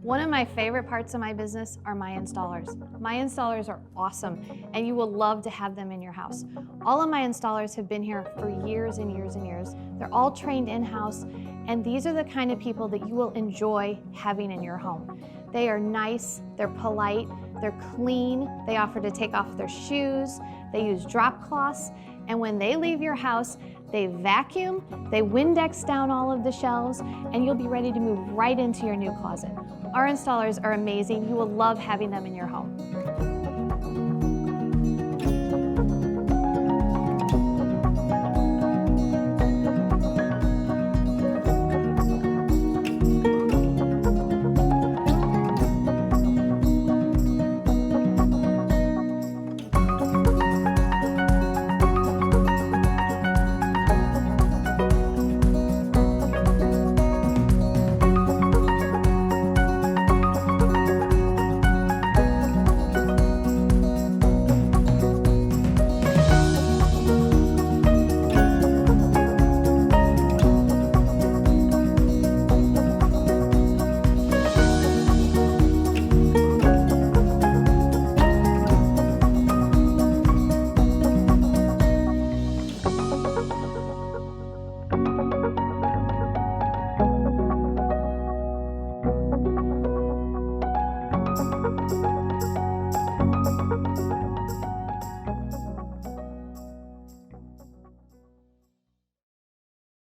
One of my favorite parts of my business are my installers. My installers are awesome, and you will love to have them in your house. All of my installers have been here for years and years and years. They're all trained in-house, and these are the kind of people that you will enjoy having in your home. They are nice, they're polite, they're clean, they offer to take off their shoes, they use drop cloths, and when they leave your house, they vacuum, they Windex down all of the shelves, and you'll be ready to move right into your new closet. Our installers are amazing. You will love having them in your home.